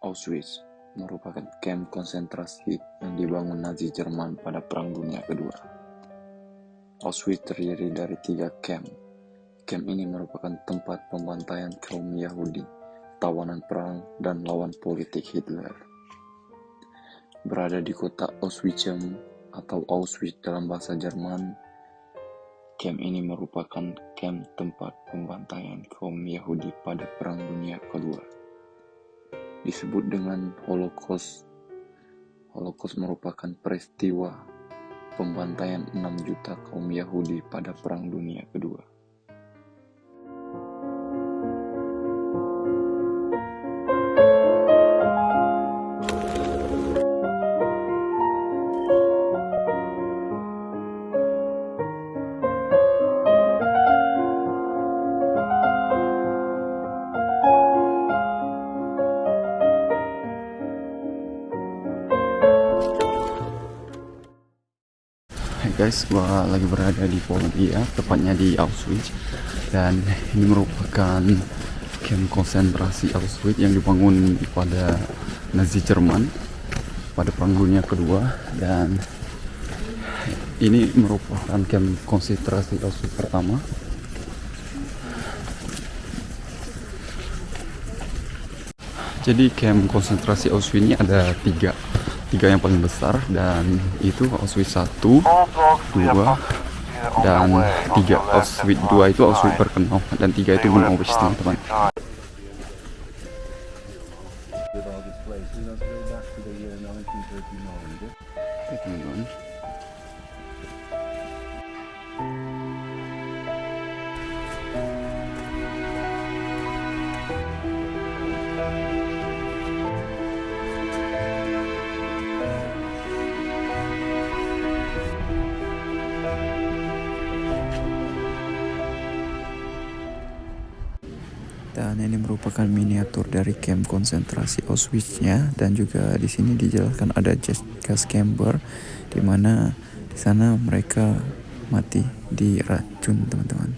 Auschwitz merupakan kamp konsentrasi yang dibangun Nazi Jerman pada Perang Dunia Kedua. Auschwitz terdiri dari 3 kamp. Kamp ini merupakan tempat pembantaian kaum Yahudi, tawanan perang, dan lawan politik Hitler. Berada di kota Oświęcim atau Auschwitz dalam bahasa Jerman, kamp ini merupakan kamp tempat pembantaian kaum Yahudi pada Perang Dunia Kedua. Disebut dengan Holocaust. Holocaust merupakan peristiwa pembantaian 6 juta kaum Yahudi pada Perang Dunia Kedua. Hai guys, gua lagi berada di Polandia, tepatnya di Auschwitz, dan ini merupakan kamp konsentrasi Auschwitz yang dibangun pada Nazi Jerman pada Perang Dunia Kedua, dan ini merupakan kamp konsentrasi Auschwitz pertama. Jadi kamp konsentrasi Auschwitz ini ada tiga yang paling besar, dan itu Auschwitz 1, 2, dan 3. Auschwitz 2 itu Auschwitz Birkenau, dan 3 itu Auschwitz, teman-teman. Dan ini merupakan miniatur dari kamp konsentrasi Auschwitz-nya, dan juga di sini dijelaskan ada gas chamber, di mana di sana mereka mati diracun, teman-teman.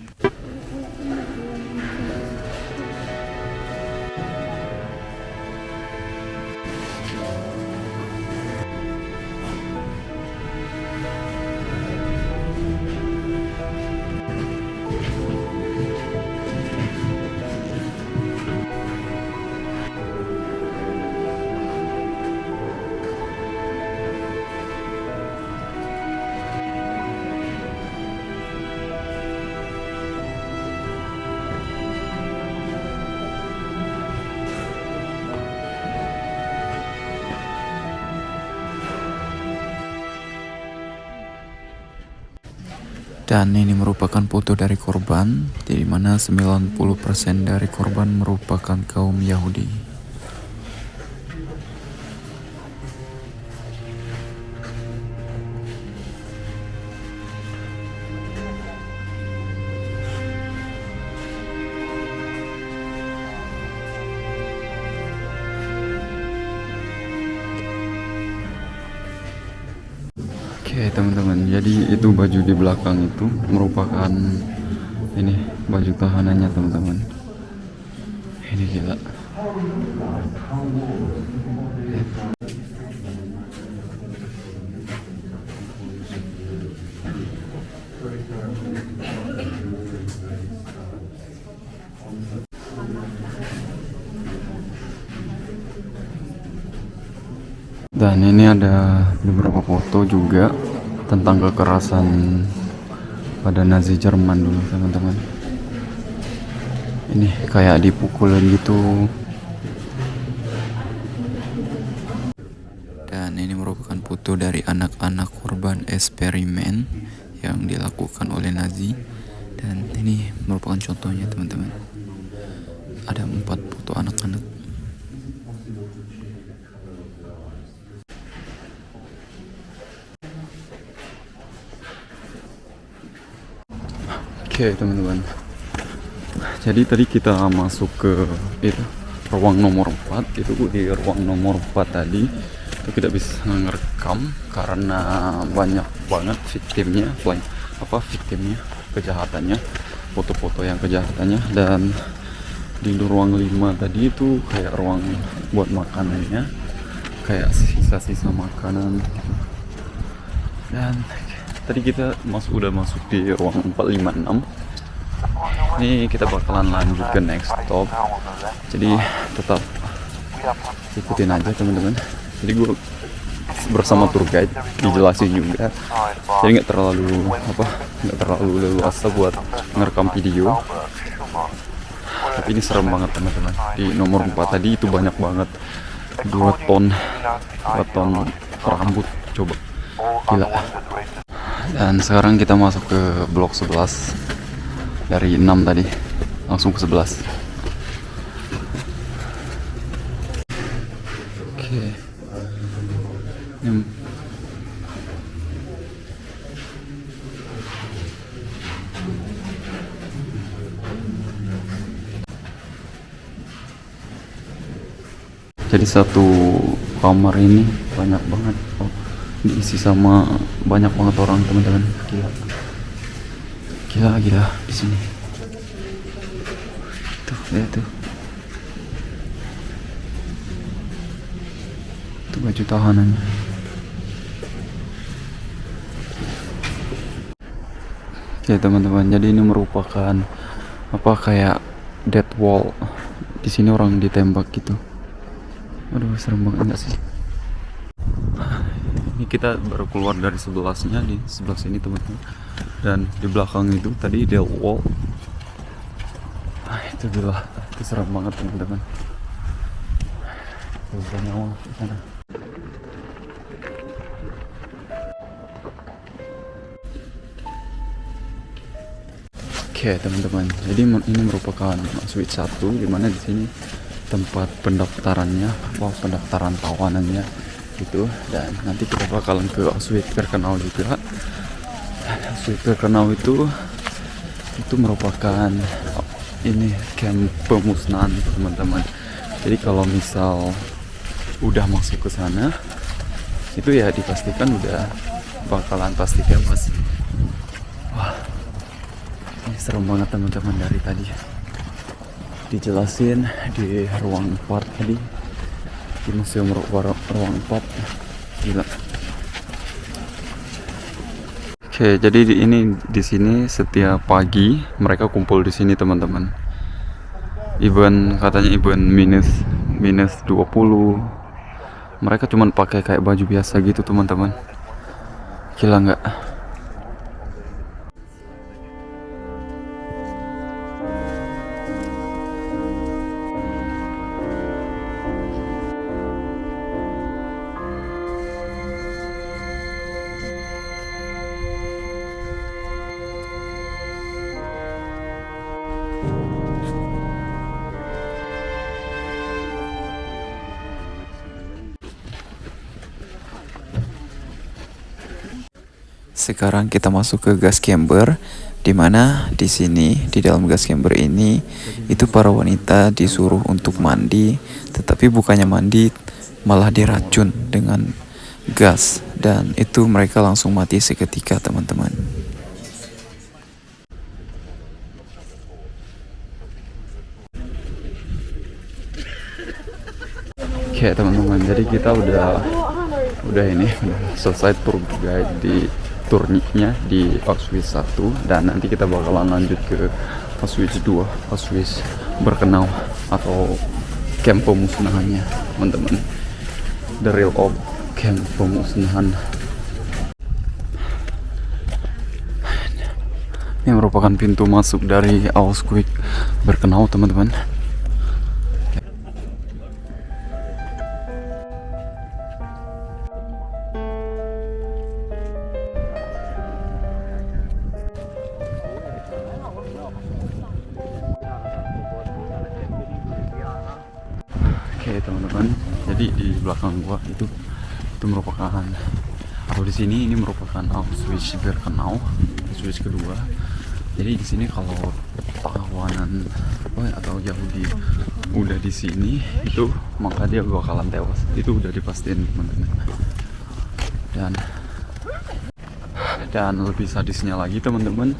Dan ini merupakan foto dari korban, di mana 90% dari korban merupakan kaum Yahudi. Oke teman-teman, jadi itu baju di belakang itu merupakan ini baju tahanannya, teman-teman. Ini gila. Dan ini ada beberapa foto juga tentang kekerasan pada Nazi Jerman dulu, teman-teman. Ini kayak dipukulin gitu. Dan ini merupakan foto dari anak-anak korban eksperimen yang dilakukan oleh Nazi. Dan ini merupakan contohnya, teman-teman. Ada 4 foto anak-anak. Oke teman-teman, jadi tadi kita masuk ke itu ruang nomor 4. Itu di ruang nomor 4 tadi itu tidak bisa ngerekam karena banyak banget viktimnya, kejahatannya, foto-foto yang kejahatannya. Dan di ruang 5 tadi itu kayak ruang buat makanannya, kayak sisa-sisa makanan gitu. Dan tadi kita udah masuk di ruang 456. Ini kita bakalan lanjut ke next stop, jadi tetap ikutin aja teman-teman. Jadi gue bersama tour guide dijelasin juga, jadi nggak terlalu leluasa buat ngerekam video. Tapi ini serem banget teman-teman. Di nomor 4 tadi itu banyak banget, 2 ton rambut, coba gila. Dan sekarang kita masuk ke blok 11 dari 6 tadi, langsung ke 11. Oke. Jadi satu kamar ini banyak banget, diisi sama banyak banget orang teman-teman. Gila di sini. Tuh, lihat tuh. Itu baju tahanannya. Oke teman-teman, jadi ini merupakan kayak dead wall. Di sini orang ditembak gitu. Aduh, serem banget enggak sih? Ini kita baru keluar dari sebelasnya, di sebelah sini teman-teman. Dan di belakang itu tadi dead wall. Itu gila, itu serem banget teman-teman. Tuh nyawa di sana. Oke teman-teman, jadi ini merupakan Auschwitz 1, dimana di sini tempat pendaftarannya, pendaftaran tawanannya gitu. Dan nanti kita bakalan ke Auschwitz-Birkenau juga. Auschwitz-Birkenau itu merupakan ini camp pemusnahan teman-teman. Jadi kalau misal udah masuk ke sana, itu ya dipastikan udah bakalan pasti tewas. Wah, ini serem banget teman-teman. Dari tadi dijelasin di ruang 4 tadi, di museum ruang 4. Gila. Oke, jadi di sini setiap pagi mereka kumpul di sini teman-teman. Katanya event minus 20. Mereka cuman pakai kayak baju biasa gitu teman-teman. Gila nggak? Sekarang kita masuk ke gas chamber, di mana di sini di dalam gas chamber ini itu para wanita disuruh untuk mandi, tetapi bukannya mandi malah diracun dengan gas, dan itu mereka langsung mati seketika teman-teman. Oke teman-teman, jadi kita udah selesai tour guide di turnya di Auschwitz 1, dan nanti kita bakalan lanjut ke Auschwitz 2, Auschwitz Birkenau atau camp pemusnahannya teman-teman. The real of camp pemusnahan. Ini merupakan pintu masuk dari Auschwitz Birkenau teman-teman. Oke teman-teman, jadi di belakang gua itu merupakan, atau di sini ini merupakan Auschwitz Birkenau, Auschwitz kedua. Jadi di sini kalau tawanan atau Yahudi udah di sini itu maka dia bakalan tewas. Itu udah dipastiin teman-teman. Dan lebih sadisnya lagi teman-teman,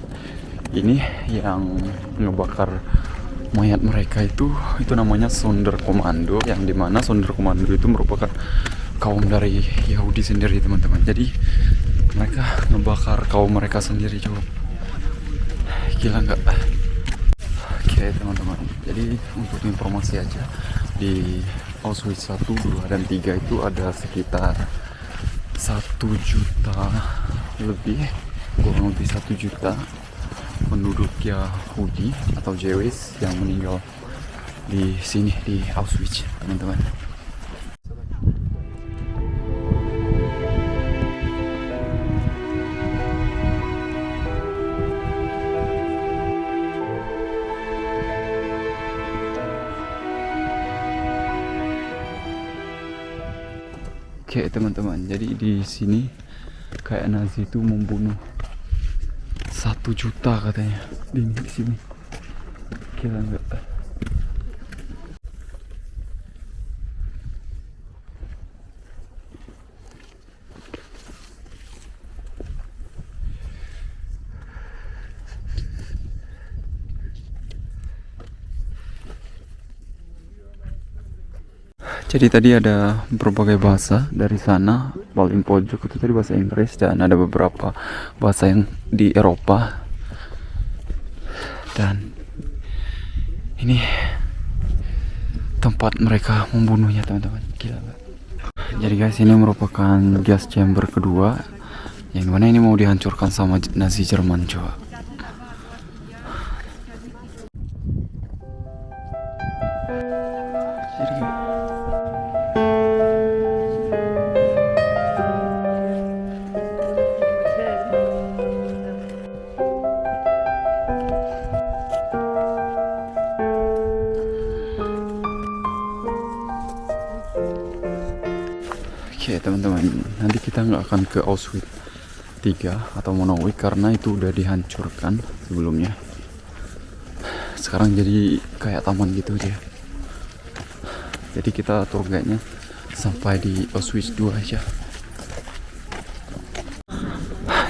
ini yang ngebakar mayat mereka itu namanya Sonderkommando, yang dimana Sonderkommando itu merupakan kaum dari Yahudi sendiri teman-teman. Jadi mereka ngebakar kaum mereka sendiri, coba gila nggak? Oke teman-teman, jadi untuk informasi aja, di Auschwitz 1, 2, dan 3 itu ada sekitar 1 juta lebih, kurang lebih 1 juta penduduk Yahudi atau Jewish yang meninggal di sini, di Auschwitz teman-teman. Oke teman-teman, jadi di sini kayak Nazi itu membunuh 1 juta katanya di sini. Gila nggak? Jadi tadi ada berbagai bahasa dari sana, paling pojok itu tadi bahasa Inggris, dan ada beberapa bahasa yang di Eropa. Dan ini tempat mereka membunuhnya teman-teman, gila banget. Jadi guys, ini merupakan gas chamber kedua, yang mana ini mau dihancurkan sama Nazi Jerman, coba. Oke teman-teman, nanti kita nggak akan ke Auschwitz 3 atau Monowik karena itu udah dihancurkan sebelumnya. Sekarang jadi kayak taman gitu dia. Jadi kita tour guide-nya sampai di Auschwitz 2 aja.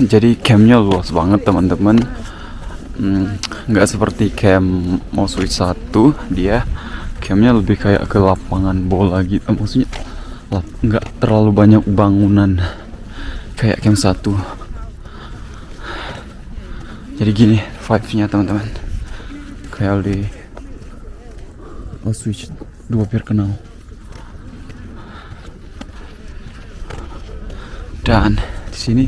Jadi campnya luas banget teman-teman. Nggak seperti camp Auschwitz 1, dia campnya lebih kayak ke lapangan bola gitu, maksudnya nggak terlalu banyak bangunan kayak camp 1. Jadi gini vibe-nya teman-teman, kayak di Auschwitz 2 Birkenau. Dan di sini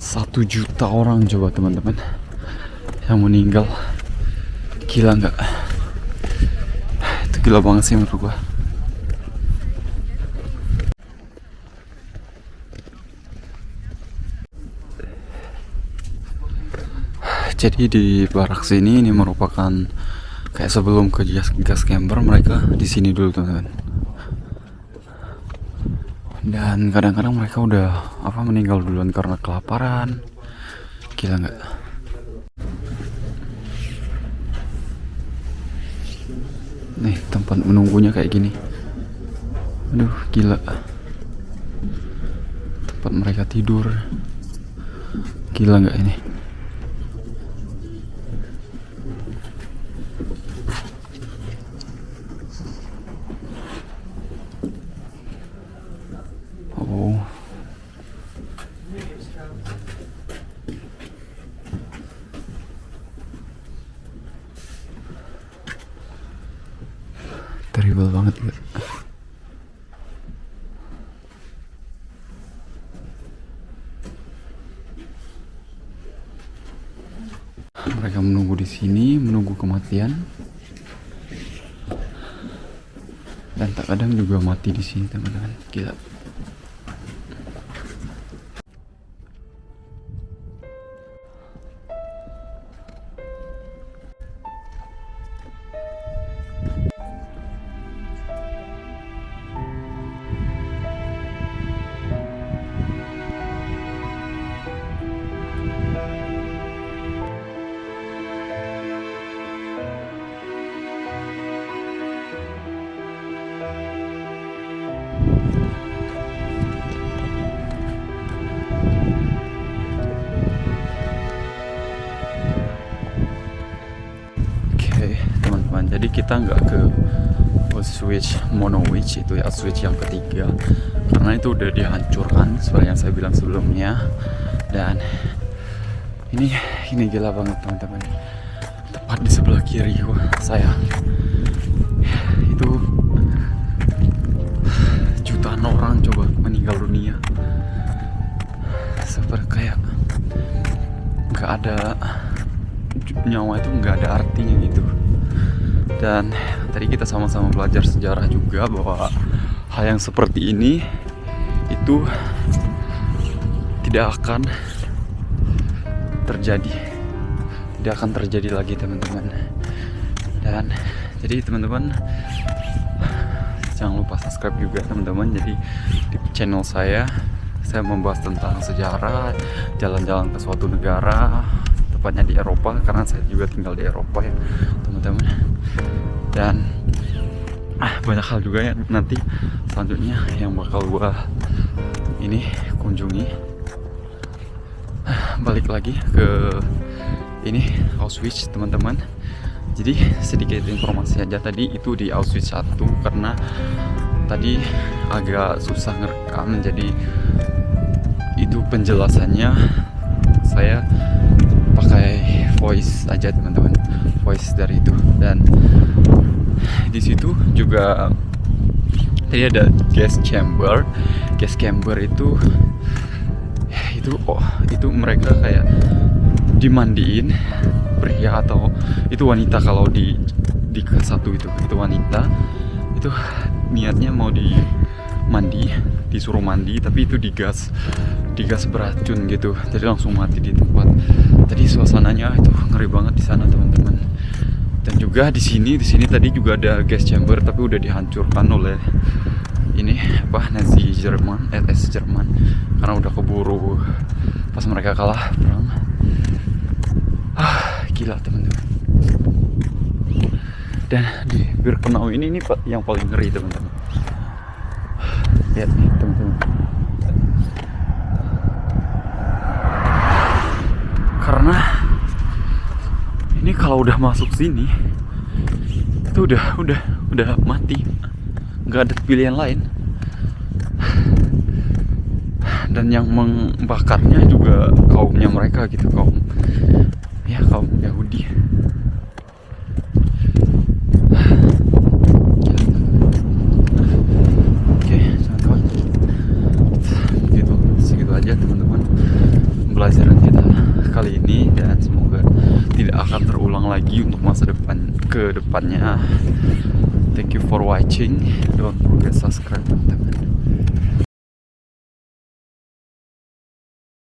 1 juta orang coba teman-teman yang meninggal. Gila nggak? Itu gila banget sih menurut gua. Jadi di barak sini ini merupakan kayak sebelum ke gas chamber, mereka di sini dulu teman-teman. Dan kadang-kadang mereka udah meninggal duluan karena kelaparan. Gila nggak? Nih tempat menunggunya kayak gini. Aduh gila. Tempat mereka tidur. Gila nggak ini? Oh. Terrible banget ya. Mereka menunggu di sini, menunggu kematian. Dan tak kadang juga mati di sini teman-teman. Gila. Jadi kita nggak ke Auschwitz itu ya, Auschwitz yang ketiga, karena itu udah dihancurkan seperti yang saya bilang sebelumnya. Dan ini gila banget teman-teman, tepat di sebelah kiri saya itu jutaan orang coba meninggal dunia, seperti kayak nggak ada nyawa itu, nggak ada artinya gitu. Dan tadi kita sama-sama belajar sejarah juga bahwa hal yang seperti ini itu tidak akan terjadi lagi teman-teman. Dan jadi teman-teman jangan lupa subscribe juga teman-teman. Jadi di channel saya membahas tentang sejarah, jalan-jalan ke suatu negara, tepatnya di Eropa, karena saya juga tinggal di Eropa ya teman-teman. Dan banyak hal juga ya nanti selanjutnya yang bakal gua kunjungi. Balik lagi ke Auschwitz teman-teman. Jadi sedikit informasi aja, tadi itu di Auschwitz 1 karena tadi agak susah ngerekam, jadi itu penjelasannya saya pakai voice aja teman-teman, voice dari itu. Dan di situ juga tadi ada gas chamber itu mereka kayak dimandiin pria atau itu wanita. Kalau di K1 itu wanita, itu niatnya mau disuruh mandi, tapi itu digas beracun gitu, jadi langsung mati di tempat. Tadi suasananya itu ngeri banget di sana teman-teman. Dan juga di sini tadi juga ada gas chamber, tapi udah dihancurkan oleh Nazi Jerman, SS Jerman, karena udah keburu pas mereka kalah perang. Gila teman-teman. Dan di Birkenau ini yang paling ngeri teman-teman. Lihat nih teman-teman. Karena ini kalau udah masuk sini itu udah mati, nggak ada pilihan lain. Dan yang membakarnya juga kaumnya mereka gitu, kaum Yahudi. Oke teman-teman, segitu aja teman-teman pembelajaran kita kali ini, dan semoga tidak akan terulang lagi untuk masa depannya. Thank you for watching, don't forget subscribe teman-teman.